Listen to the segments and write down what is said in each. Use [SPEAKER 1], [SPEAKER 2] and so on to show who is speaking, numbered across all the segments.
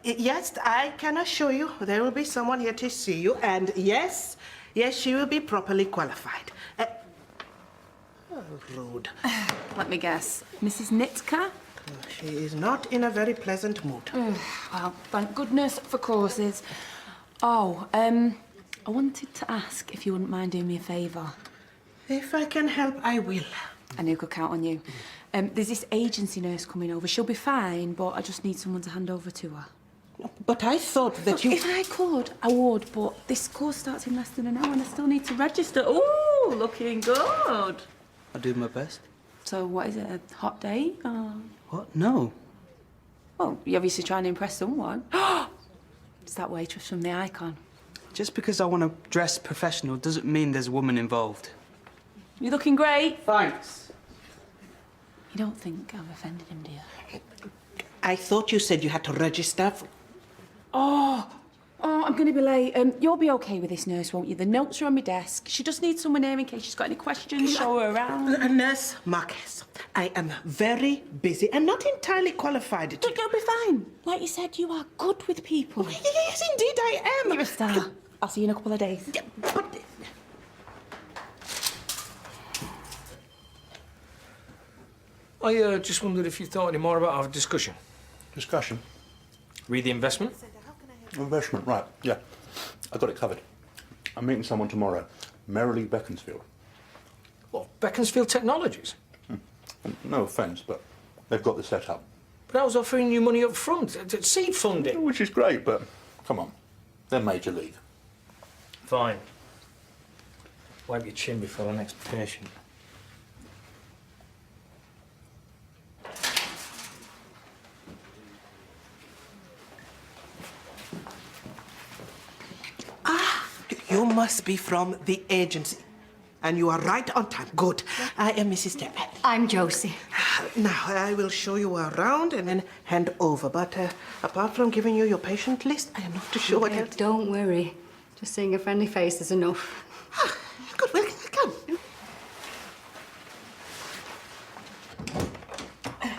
[SPEAKER 1] Yes, I can assure you there will be someone here to see you, and yes, she will be properly qualified. Rude.
[SPEAKER 2] Let me guess. Mrs. Nitka?
[SPEAKER 1] She is not in a very pleasant mood.
[SPEAKER 2] Well, thank goodness for courses. Oh, I wanted to ask if you wouldn't mind doing me a favour.
[SPEAKER 1] If I can help, I will.
[SPEAKER 2] I knew I could count on you. There's this agency nurse coming over. She'll be fine, but I just need someone to hand over to her.
[SPEAKER 1] But I thought that
[SPEAKER 2] Look, if I could, I would, but this course starts in less than an hour and I still need to register. Ooh, looking good.
[SPEAKER 3] I'll do my best.
[SPEAKER 2] So what is it, a hot date?
[SPEAKER 3] What? No.
[SPEAKER 2] Well, you're obviously trying to impress someone. It's that waitress from the Icon.
[SPEAKER 3] Just because I want to dress professional doesn't mean there's a woman involved.
[SPEAKER 2] You're looking great.
[SPEAKER 3] Thanks.
[SPEAKER 2] You don't think I've offended him, do you?
[SPEAKER 1] I thought you said you had to register for...
[SPEAKER 2] Oh, I'm going to be late. You'll be OK with this nurse, won't you? The notes are on my desk. She just needs someone here in case she's got any questions. Show her around.
[SPEAKER 1] Nurse Marquez, I am very busy and not entirely qualified to...
[SPEAKER 2] You'll be fine. Like you said, you are good with people.
[SPEAKER 1] Yes, indeed, I am.
[SPEAKER 2] You're a star. I'll see you in a couple of days.
[SPEAKER 1] Yeah, but...
[SPEAKER 4] I just wondered if you thought any more about our discussion.
[SPEAKER 5] Discussion?
[SPEAKER 4] Read the investment?
[SPEAKER 5] Investment, right, yeah. I got it covered. I'm meeting someone tomorrow. Merrily Beaconsfield.
[SPEAKER 4] What, Beaconsfield Technologies?
[SPEAKER 5] No offence, but they've got the setup.
[SPEAKER 4] But I was offering you money up front, seed funding.
[SPEAKER 5] Which is great, but come on. They're major league.
[SPEAKER 4] Fine. Wipe your chin before the next patient.
[SPEAKER 1] You must be from the agency. And you are right on time. Good. I am Mrs. Temple.
[SPEAKER 6] I'm Josie.
[SPEAKER 1] Now, I will show you around and then hand over. But apart from giving you your patient list, I am not too sure what else...
[SPEAKER 6] Don't worry. Just seeing a friendly face is enough.
[SPEAKER 1] Good. Well, come.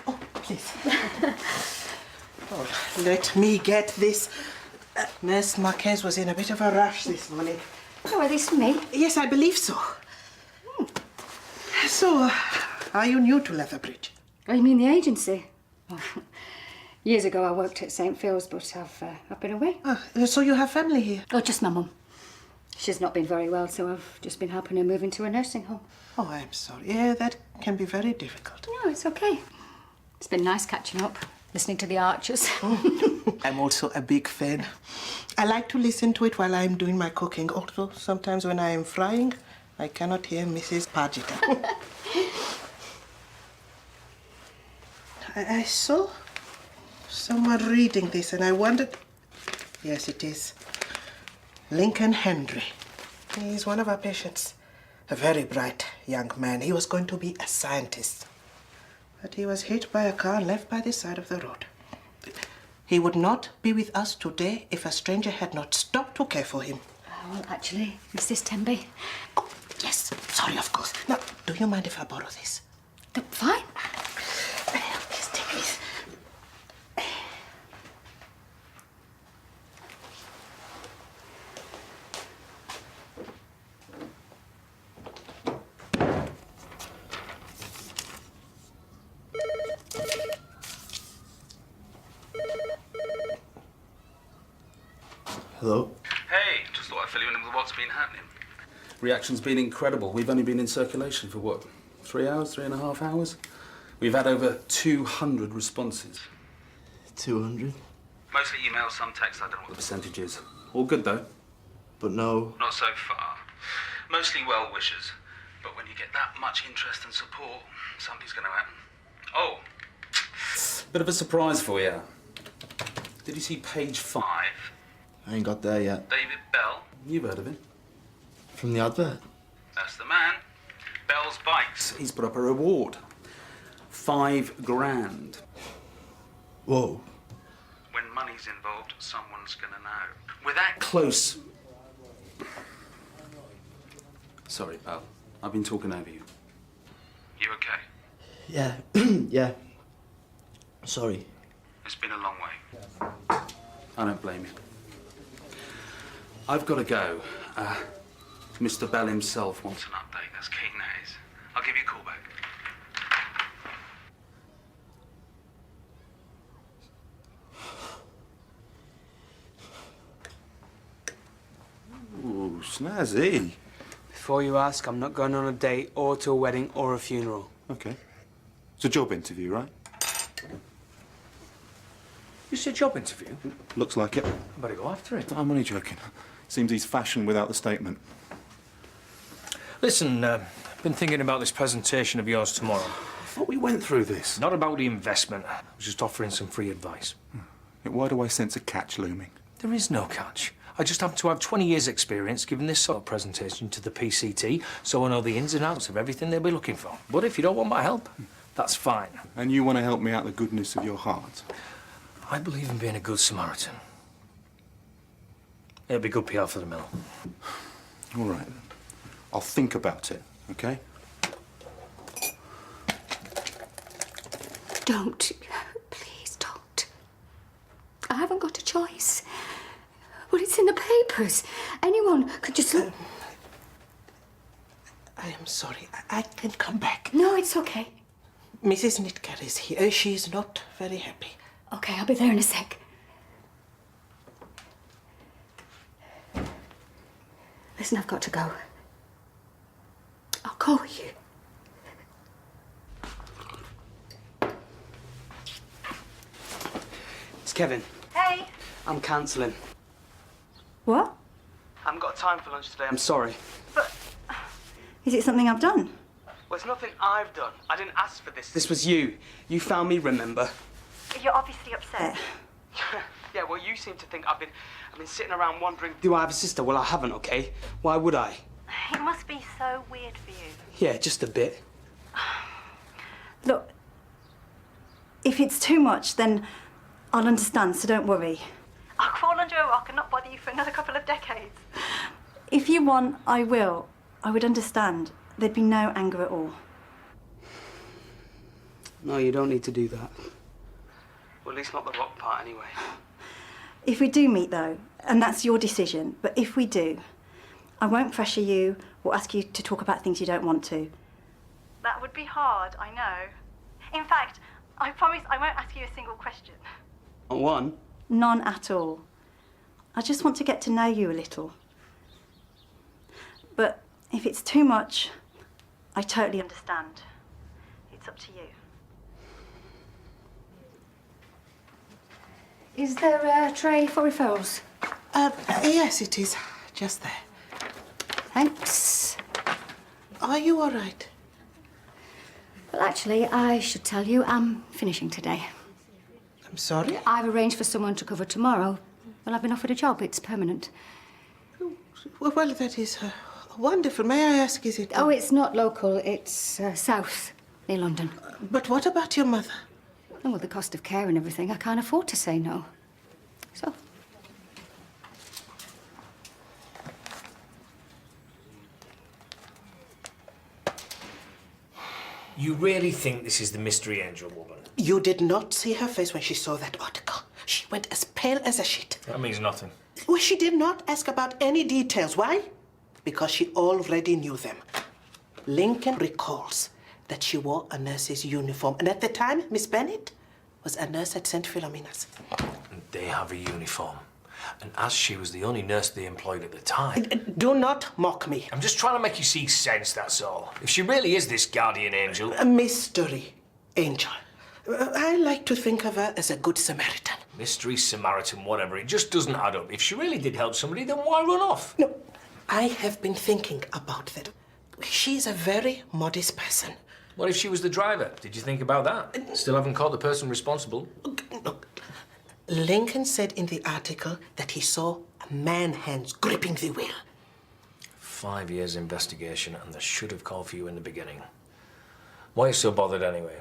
[SPEAKER 1] Oh, please. Let me get this. Nurse Marquez was in a bit of a rush this morning.
[SPEAKER 6] Oh, are these for me?
[SPEAKER 1] Yes, I believe so. So, are you new to Leatherbridge?
[SPEAKER 6] Oh, you mean the agency? Oh, years ago I worked at St. Phil's, but I've been away.
[SPEAKER 1] So you have family here?
[SPEAKER 6] Oh, just my mum. She's not been very well, so I've just been helping her move into a nursing home.
[SPEAKER 1] Oh, I'm sorry. Yeah, that can be very difficult.
[SPEAKER 6] No, it's okay. It's been nice catching up, listening to the Archers.
[SPEAKER 1] I'm also a big fan. I like to listen to it while I'm doing my cooking. Although sometimes when I am frying, I cannot hear Mrs. Pagita. I saw someone reading this and I wondered... Yes, it is. Lincoln Henry. He's one of our patients. A very bright young man. He was going to be a scientist. But he was hit by a car and left by the side of the road. He would not be with us today if a stranger had not stopped to care for him.
[SPEAKER 6] Well, actually, Mrs. Temby.
[SPEAKER 1] Oh, yes. Sorry, of course. Now, do you mind if I borrow this?
[SPEAKER 6] Fine.
[SPEAKER 1] Please take this.
[SPEAKER 7] Hello?
[SPEAKER 8] Hey, just thought I'd fill you in with what's been happening.
[SPEAKER 7] Reaction's been incredible. We've only been in circulation for what, 3 hours, 3.5 hours? We've had over 200 responses.
[SPEAKER 8] 200? Mostly emails, some text, I don't know what
[SPEAKER 7] The percentage is. All good though.
[SPEAKER 8] But no... Not so far. Mostly well-wishers. But when you get that much interest and support, something's going to happen. Oh!
[SPEAKER 7] Bit of a surprise for you. Did you see page 5?
[SPEAKER 8] I ain't got there yet. David Bell.
[SPEAKER 7] You've heard of him.
[SPEAKER 8] From the advert? That's the man. Bell's Bikes.
[SPEAKER 7] He's put up a reward. 5 grand.
[SPEAKER 8] Whoa. When money's involved, someone's gonna know. We're that
[SPEAKER 7] Close. Sorry, pal. I've been talking over you.
[SPEAKER 8] You okay?
[SPEAKER 9] Yeah, yeah. Sorry.
[SPEAKER 8] It's been a long way.
[SPEAKER 7] I don't blame you. I've got to go. Mr. Bell himself wants an update. That's keen, that is. I'll give you a call back.
[SPEAKER 5] Ooh, snazzy.
[SPEAKER 3] Before you ask, I'm not going on a date or to a wedding or a funeral.
[SPEAKER 5] Okay. It's a job interview, right?
[SPEAKER 4] It's a job interview.
[SPEAKER 5] Looks like it.
[SPEAKER 4] I better go after it.
[SPEAKER 5] I'm only joking. Seems he's fashion without the statement.
[SPEAKER 4] Listen, been thinking about this presentation of yours tomorrow.
[SPEAKER 5] I thought we went through this.
[SPEAKER 4] Not about the investment. I was just offering some free advice.
[SPEAKER 5] Why do I sense a catch looming?
[SPEAKER 4] There is no catch. I just happen to have 20 years' experience giving this sort of presentation to the PCT, so I know the ins and outs of everything they'll be looking for. But if you don't want my help, that's fine.
[SPEAKER 5] And you want to help me out the goodness of your heart?
[SPEAKER 4] I believe in being a good Samaritan. It'll be good PR for the mill.
[SPEAKER 5] All right. I'll think about it, okay?
[SPEAKER 6] Don't. Please don't. I haven't got a choice. Well, it's in the papers. Anyone could just look.
[SPEAKER 1] I am sorry. I can come back.
[SPEAKER 6] No, it's okay.
[SPEAKER 1] Mrs. Nitker is here. She's not very happy.
[SPEAKER 6] Okay, I'll be there in a sec. Listen, I've got to go. I'll call you.
[SPEAKER 3] It's Kevin.
[SPEAKER 6] Hey.
[SPEAKER 3] I'm cancelling.
[SPEAKER 6] What?
[SPEAKER 3] I haven't got time for lunch today, I'm sorry.
[SPEAKER 6] Is it something I've done?
[SPEAKER 3] Well, it's nothing I've done. I didn't ask for this. This was you. You found me, remember?
[SPEAKER 6] You're obviously upset.
[SPEAKER 3] Yeah, well, you seem to think I've been sitting around wondering, do I have a sister? Well, I haven't, okay? Why would I?
[SPEAKER 9] It must be so weird for you.
[SPEAKER 3] Yeah, just a bit.
[SPEAKER 10] Look, if it's too much, then I'll understand, so don't worry.
[SPEAKER 9] I'll crawl under a rock and not bother you for another couple of decades.
[SPEAKER 10] If you want, I will. I would understand. There'd be no anger at all.
[SPEAKER 3] No, you don't need to do that. Well, at least not the rock part, anyway.
[SPEAKER 10] If we do meet, though, and that's your decision, but if we do, I won't pressure you or ask you to talk about things you don't want to.
[SPEAKER 9] That would be hard, I know. In fact, I promise I won't ask you a single question.
[SPEAKER 3] Not one?
[SPEAKER 10] None at all. I just want to get to know you a little. But if it's too much, I totally understand. It's up to you.
[SPEAKER 6] Is there a tray for referrals?
[SPEAKER 1] Yes, it is. Just there.
[SPEAKER 6] Thanks.
[SPEAKER 1] Are you all right?
[SPEAKER 6] Well, actually, I should tell you I'm finishing today.
[SPEAKER 1] I'm sorry?
[SPEAKER 6] I've arranged for someone to cover tomorrow. Well, I've been offered a job. It's permanent.
[SPEAKER 1] Well, that is wonderful. May I ask, is it...
[SPEAKER 6] Oh, it's not local. It's south, near London.
[SPEAKER 1] But what about your mother?
[SPEAKER 6] Oh, well, the cost of care and everything, I can't afford to say no. So...
[SPEAKER 4] You really think this is the mystery angel woman?
[SPEAKER 1] You did not see her face when she saw that article. She went as pale as a sheet.
[SPEAKER 4] That means nothing.
[SPEAKER 1] Well, she did not ask about any details. Why? Because she already knew them. Lincoln recalls that she wore a nurse's uniform. And at the time, Miss Bennett was a nurse at St. Philomena's.
[SPEAKER 4] And they have a uniform. And as she was the only nurse they employed at the time...
[SPEAKER 1] Do not mock me.
[SPEAKER 4] I'm just trying to make you see sense, that's all. If she really is this guardian angel...
[SPEAKER 1] A mystery angel. I like to think of her as a good Samaritan.
[SPEAKER 4] Mystery, Samaritan, whatever. It just doesn't add up. If she really did help somebody, then why run off?
[SPEAKER 1] No, I have been thinking about that. She's a very modest person.
[SPEAKER 4] What if she was the driver? Did you think about that? Still haven't caught the person responsible.
[SPEAKER 1] Look, Lincoln said in the article that he saw a man's hands gripping the wheel.
[SPEAKER 4] 5 years investigation, and they should have called for you in the beginning. Why are you so bothered anyway?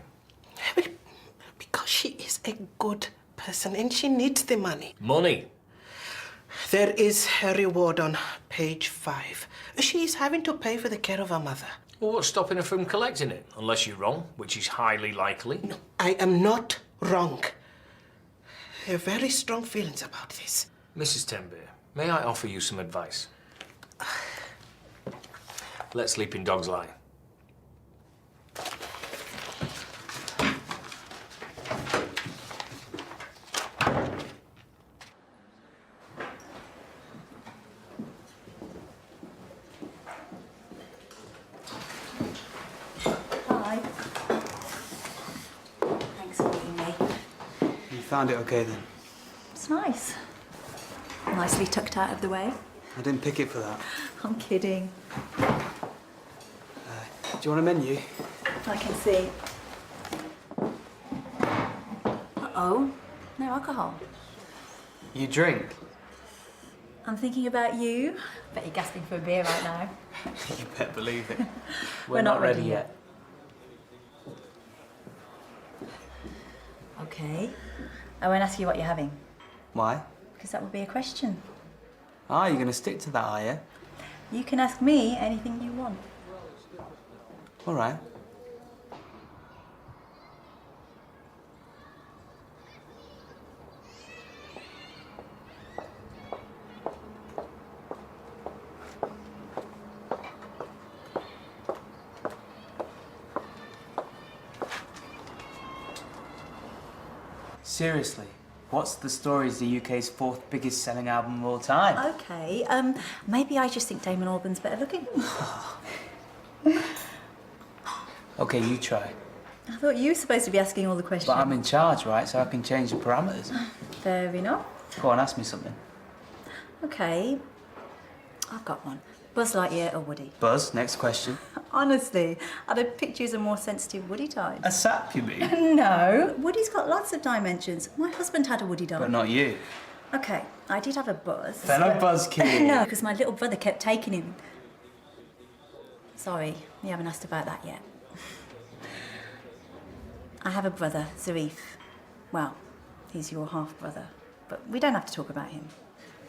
[SPEAKER 1] Because she is a good person and she needs the money.
[SPEAKER 4] Money?
[SPEAKER 1] There is a reward on page 5. She is having to pay for the care of her mother.
[SPEAKER 4] Well, what's stopping her from collecting it? Unless you're wrong, which is highly likely.
[SPEAKER 1] No, I am not wrong. have very strong feelings about this.
[SPEAKER 4] Mrs. Tenby, may I offer you some advice? Let sleeping dogs lie.
[SPEAKER 10] Hi. Thanks for meeting me.
[SPEAKER 3] You found it okay then?
[SPEAKER 10] It's nice. Nicely tucked out of the way.
[SPEAKER 3] I didn't pick it for that.
[SPEAKER 10] I'm kidding.
[SPEAKER 3] Do you want a menu?
[SPEAKER 10] I can see. Uh-oh. No alcohol.
[SPEAKER 3] You drink?
[SPEAKER 10] I'm thinking about you. Bet you're gasping for a beer right now.
[SPEAKER 3] You better believe it.
[SPEAKER 10] We're not ready yet. Okay. I won't ask you what you're having,
[SPEAKER 3] Why?
[SPEAKER 10] because that would be a question.
[SPEAKER 3] Ah, you're going to stick to that, are you?
[SPEAKER 10] You can ask me anything you want.
[SPEAKER 3] All right. Seriously, what's the story is the UK's 4th biggest selling album of all time?
[SPEAKER 10] Okay, maybe I just think Damon Albarn's better looking.
[SPEAKER 3] Okay, you try.
[SPEAKER 10] I thought you were supposed to be asking all the questions.
[SPEAKER 3] But I'm in charge, right? So I can change the parameters.
[SPEAKER 10] Fair enough.
[SPEAKER 3] Go on, ask me something.
[SPEAKER 10] Okay, I've got one. Buzz Lightyear or Woody?
[SPEAKER 3] Buzz, next question.
[SPEAKER 10] Honestly, I'd have picked you as a more sensitive Woody type.
[SPEAKER 3] A sap, you mean?
[SPEAKER 10] No, Woody's got lots of dimensions. My husband had a Woody doll.
[SPEAKER 3] But not you.
[SPEAKER 10] Okay, I did have a Buzz.
[SPEAKER 3] Fellow Buzz kid.
[SPEAKER 10] No, because my little brother kept taking him. Sorry, you haven't asked about that yet. I have a brother, Zarif. Well, he's your half-brother, but we don't have to talk about him.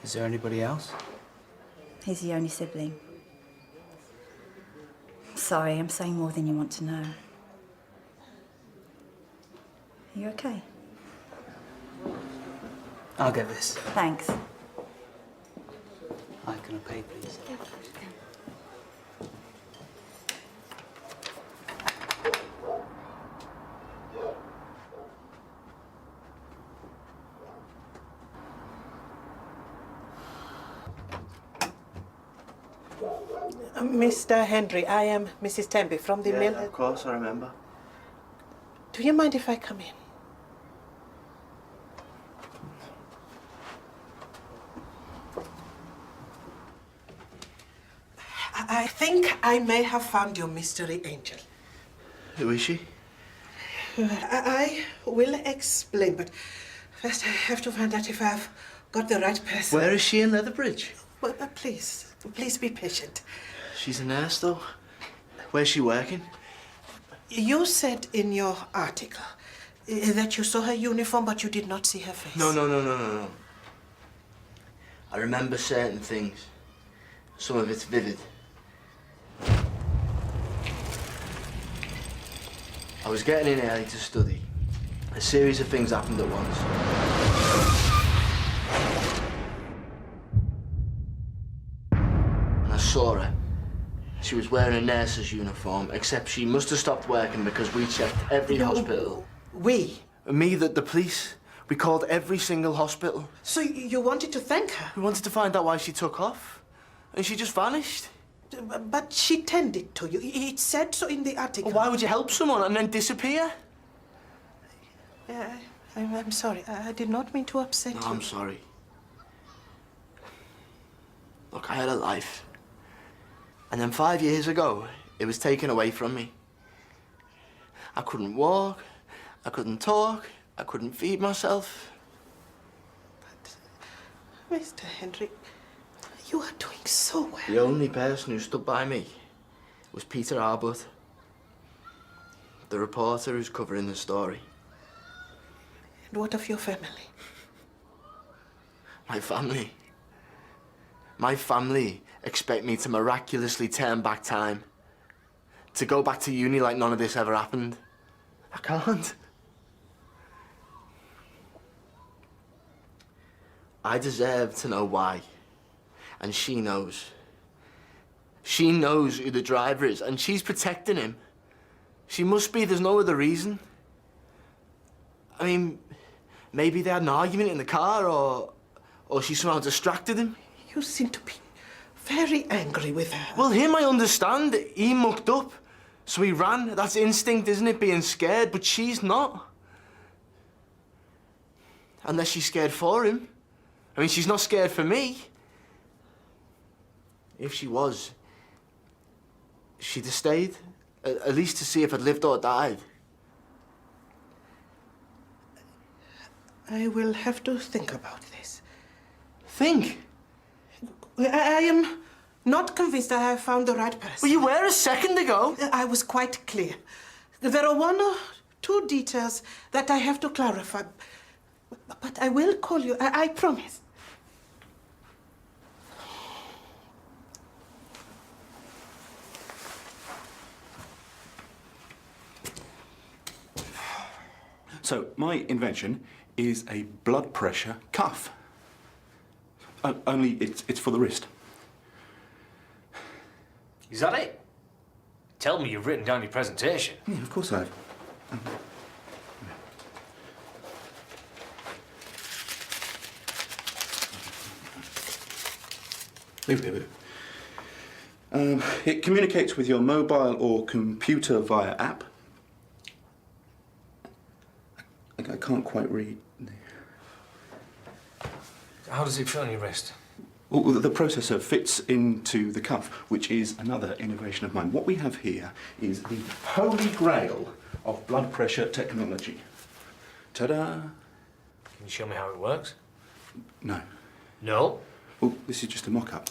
[SPEAKER 3] Is there anybody else?
[SPEAKER 10] He's the only sibling. Sorry, I'm saying more than you want to know. Are you okay?
[SPEAKER 3] I'll get this.
[SPEAKER 10] Thanks.
[SPEAKER 3] I'm gonna pay, please.
[SPEAKER 1] Mr. Henry, I am Mrs. Tenby from the mill.
[SPEAKER 11] Of course, I remember.
[SPEAKER 1] Do you mind if I come in? I think I may have found your mystery angel.
[SPEAKER 11] Who is she?
[SPEAKER 1] I will explain, but first I have to find out if I've got the right person.
[SPEAKER 11] Where is she in Leatherbridge?
[SPEAKER 1] Well, please be patient.
[SPEAKER 11] She's a nurse, though. Where's she working?
[SPEAKER 1] You said in your article that you saw her uniform, but you did not see her face.
[SPEAKER 11] No. I remember certain things. Some of it's vivid. I was getting in early to study. A series of things happened at once. And I saw her. She was wearing a nurse's uniform, except she must have stopped working because we checked every hospital.
[SPEAKER 1] We?
[SPEAKER 11] Me, the police. We called every single hospital.
[SPEAKER 1] So you wanted to thank her?
[SPEAKER 11] We wanted to find out why she took off. And she just vanished.
[SPEAKER 1] But she tended to you. It said so in the article.
[SPEAKER 11] Well, why would you help someone and then disappear?
[SPEAKER 1] Yeah, I'm sorry. I did not mean to upset you.
[SPEAKER 11] I'm sorry. Look, I had a life. And then 5 years ago, it was taken away from me. I couldn't walk, I couldn't talk, I couldn't feed myself.
[SPEAKER 1] But, Mr. Henry, you are doing so well.
[SPEAKER 11] The only person who stood by me was Peter Arbut, the reporter who's covering the story.
[SPEAKER 1] And what of your family?
[SPEAKER 11] My family. My family expect me to miraculously turn back time. To go back to uni like none of this ever happened. I can't. I deserve to know why. And she knows. She knows who the driver is, and she's protecting him. She must be, there's no other reason. I mean, maybe they had an argument in the car, or she somehow distracted him.
[SPEAKER 1] You seem to be very angry with her.
[SPEAKER 11] Well, him I understand. He mucked up, so he ran. That's instinct, isn't it, being scared? But she's not. Unless she's scared for him. I mean, she's not scared for me. If she was, she'd have stayed. At least to see if I'd lived or died.
[SPEAKER 1] I will have to think about this.
[SPEAKER 11] Think?
[SPEAKER 1] I am not convinced I have found the right person.
[SPEAKER 11] Well, you were a second ago.
[SPEAKER 1] I was quite clear. There are one or two details that I have to clarify. But I will call you, I promise.
[SPEAKER 5] So, my invention is a blood pressure cuff. Only it's for the wrist.
[SPEAKER 4] Is that it? Tell me you've written down your presentation.
[SPEAKER 5] Yeah, of course I have. It communicates with your mobile or computer via app. I can't quite read.
[SPEAKER 4] How does it feel on your wrist?
[SPEAKER 5] Well, the processor fits into the cuff, which is another innovation of mine. What we have here is the holy grail of blood pressure technology. Ta-da!
[SPEAKER 4] Can you show me how it works?
[SPEAKER 5] No.
[SPEAKER 4] No?
[SPEAKER 5] Well, this is just a mock-up.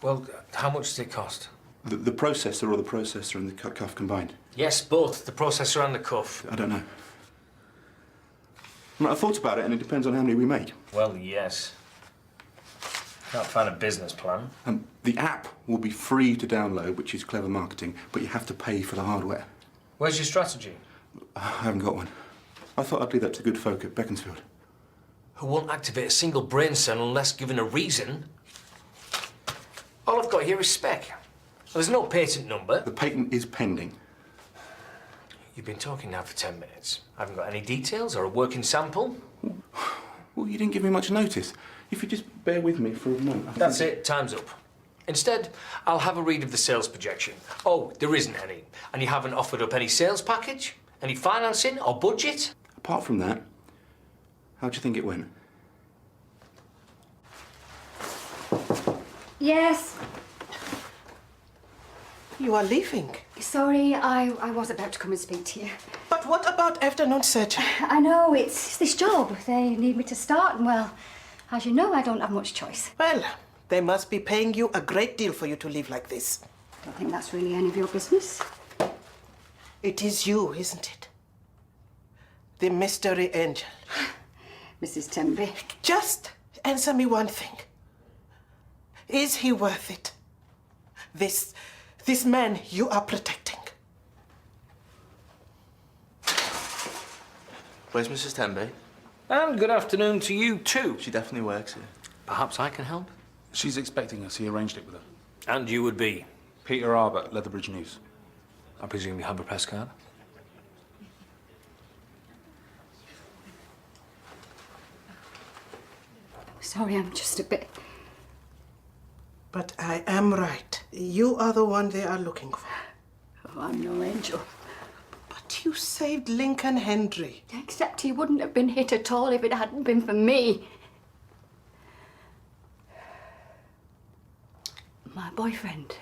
[SPEAKER 4] Well, how much does it cost?
[SPEAKER 5] The processor or the processor and the cuff combined?
[SPEAKER 4] Yes, both. The processor and the cuff.
[SPEAKER 5] I don't know. I thought about it, and it depends on how many we make.
[SPEAKER 4] Well, yes. Can't find a business plan.
[SPEAKER 5] The app will be free to download, which is clever marketing, but you have to pay for the hardware.
[SPEAKER 4] Where's your strategy?
[SPEAKER 5] I haven't got one. I thought I'd leave that to good folk at Beaconsfield.
[SPEAKER 4] Who won't activate a single brain cell unless given a reason? All I've got here is spec. There's no patent number.
[SPEAKER 5] The patent is pending.
[SPEAKER 4] You've been talking now for 10 minutes. I haven't got any details or a working sample.
[SPEAKER 5] Well, you didn't give me much notice. If you just bear with me for a moment.
[SPEAKER 4] That's it. Time's up. Instead, I'll have a read of the sales projection. Oh, there isn't any. And you haven't offered up any sales package? Any financing or budget?
[SPEAKER 5] Apart from that, how do you think it went?
[SPEAKER 6] Yes.
[SPEAKER 1] You are leaving.
[SPEAKER 6] Sorry, I was about to come and speak to you.
[SPEAKER 1] But what about afternoon surgery?
[SPEAKER 6] I know, it's this job. They need me to start, and well, as you know, I don't have much choice.
[SPEAKER 1] Well, they must be paying you a great deal for you to leave like this.
[SPEAKER 6] I don't think that's really any of your business.
[SPEAKER 1] It is you, isn't it? The mystery angel.
[SPEAKER 6] Mrs. Temby.
[SPEAKER 1] Just answer me one thing. Is he worth it? This man you are protecting.
[SPEAKER 11] Where's Mrs. Tembe?
[SPEAKER 4] And good afternoon to you too.
[SPEAKER 11] She definitely works here.
[SPEAKER 4] Perhaps I can help?
[SPEAKER 7] She's expecting us. He arranged it with her.
[SPEAKER 4] And you would be?
[SPEAKER 7] Peter Arbor, Leatherbridge News.
[SPEAKER 4] I presume you have a press card?
[SPEAKER 6] Sorry, I'm just a bit...
[SPEAKER 1] But I am right. You are the one they are looking for.
[SPEAKER 6] Oh, I'm no angel.
[SPEAKER 1] But you saved Lincoln Henry.
[SPEAKER 6] Except he wouldn't have been hit at all if it hadn't been for me. My boyfriend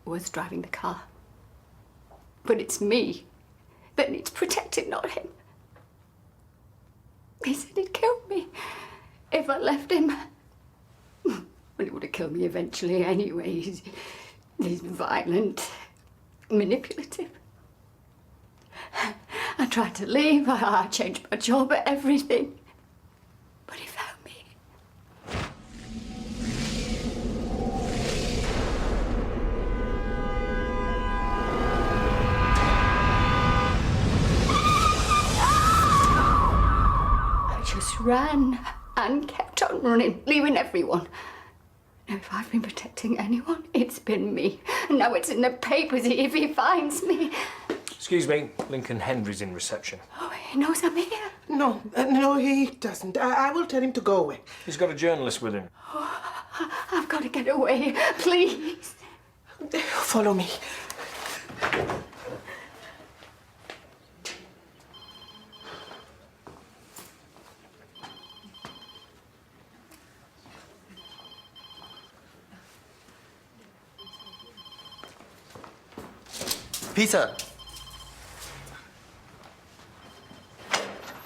[SPEAKER 6] was driving the car. But it's me that needs protecting, not him. He said he'd kill me if I left him. Well, he would have killed me eventually anyway. He's violent, manipulative. I tried to leave, I changed my job, everything. But he found me. I just ran. and kept on running, leaving everyone. Now, if I've been protecting anyone, it's been me. And now it's in the papers if he finds me.
[SPEAKER 4] Excuse me, Lincoln Henry's in reception.
[SPEAKER 6] Oh, he knows I'm here.
[SPEAKER 1] No, no, he doesn't. I will tell him to go away.
[SPEAKER 4] He's got a journalist with him.
[SPEAKER 6] Oh, I've got to get away, please.
[SPEAKER 1] Follow me.
[SPEAKER 11] Peter.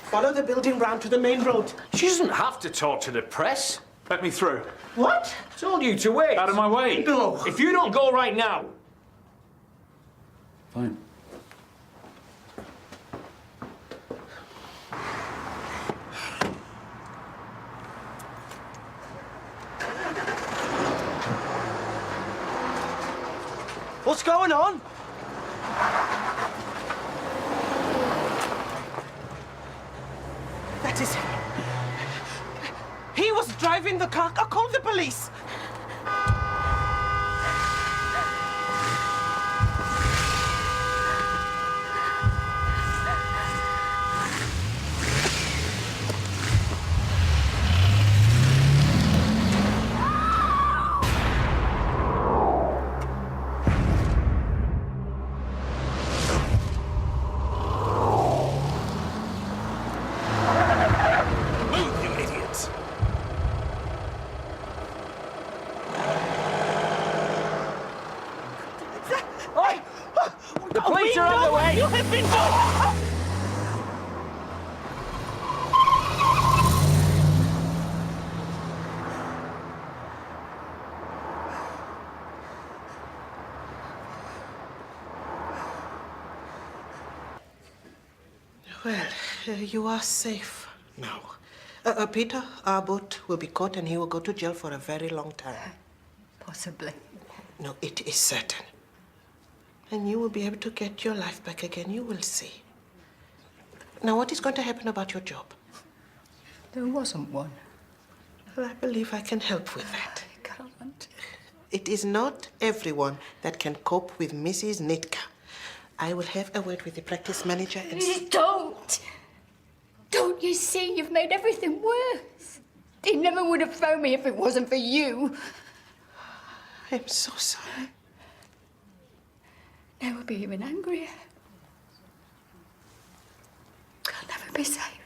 [SPEAKER 1] Follow the building round to the main road.
[SPEAKER 4] She doesn't have to talk to the press.
[SPEAKER 7] Let me through.
[SPEAKER 1] What?
[SPEAKER 4] Told you to wait.
[SPEAKER 7] Out of my way.
[SPEAKER 1] No.
[SPEAKER 4] If you don't go right now.
[SPEAKER 7] Fine.
[SPEAKER 1] What's going on? That is him. He was driving the car. I'll call the police.
[SPEAKER 4] The police are on the way!
[SPEAKER 1] You have been doing. Well, you are safe now. Peter, our boat will be caught and he will go to jail for a very long time.
[SPEAKER 6] Possibly.
[SPEAKER 1] No, it is certain. And you will be able to get your life back again. You will see. Now, what is going to happen about your job?
[SPEAKER 6] There wasn't one.
[SPEAKER 1] Well, I believe I can help with that.
[SPEAKER 6] I can't.
[SPEAKER 1] It is not everyone that can cope with Mrs. Nitka. I will have a word with the practice manager and...
[SPEAKER 6] Don't! Don't you see? You've made everything worse. He never would have phoned me if it wasn't for you.
[SPEAKER 1] I'm so sorry.
[SPEAKER 6] Now we'll be even angrier. I'll never be safe.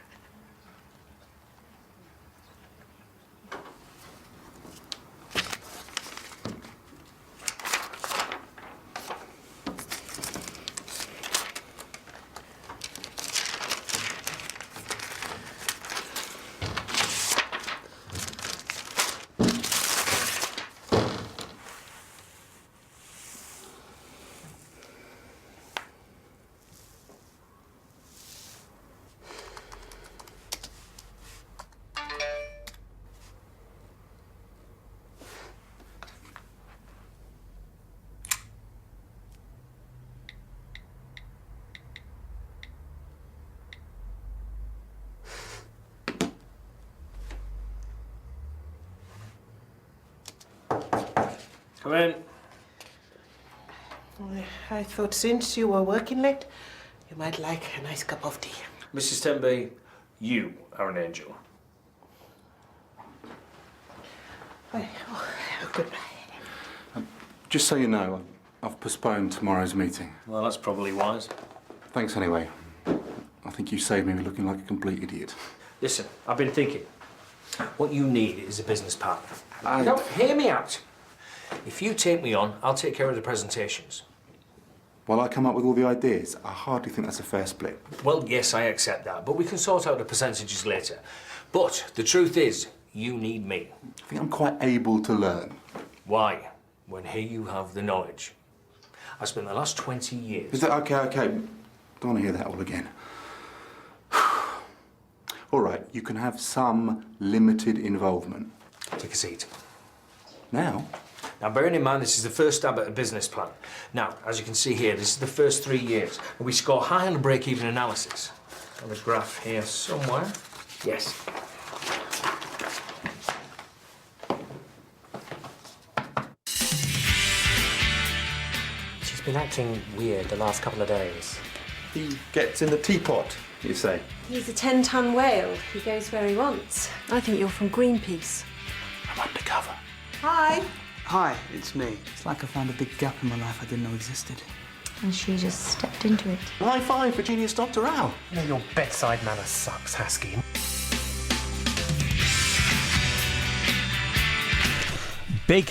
[SPEAKER 4] Come in.
[SPEAKER 1] I thought since you were working late, you might like a nice cup of tea.
[SPEAKER 4] Mrs. Tenby, you are an angel.
[SPEAKER 1] Oh, goodbye.
[SPEAKER 5] Just so you know, I've postponed tomorrow's meeting.
[SPEAKER 4] Well, that's probably wise.
[SPEAKER 5] Thanks anyway. I think you saved me looking like a complete idiot.
[SPEAKER 4] Listen, I've been thinking. What you need is a business partner. No, hear me out. If you take me on, I'll take care of the presentations.
[SPEAKER 5] While I come up with all the ideas, I hardly think that's a fair split.
[SPEAKER 4] Well, yes, I accept that, but we can sort out the percentages later. But the truth is, you need me.
[SPEAKER 5] I think I'm quite able to learn.
[SPEAKER 4] Why? When here you have the knowledge. I spent the last 20 years...
[SPEAKER 5] Is that okay? Don't want to hear that all again. All right, you can have some limited involvement.
[SPEAKER 4] Take a seat.
[SPEAKER 5] Now?
[SPEAKER 4] Now, bearing in mind, this is the first stab at a business plan. Now, as you can see here, this is the first 3 years, and we score high on the break-even analysis. On the graph here somewhere. Yes.
[SPEAKER 12] been acting weird the last couple of days.
[SPEAKER 5] He gets in the teapot, you say?
[SPEAKER 13] He's a 10-ton whale. He goes where he wants. I think you're from Greenpeace.
[SPEAKER 5] I'm undercover.
[SPEAKER 13] Hi.
[SPEAKER 3] Hi, it's me. It's like I found a big gap in my life I didn't know existed.
[SPEAKER 13] And she just stepped into it.
[SPEAKER 5] High five for Genius Dr. Al.
[SPEAKER 12] You know, your bedside manner sucks, Hasky.
[SPEAKER 14] Big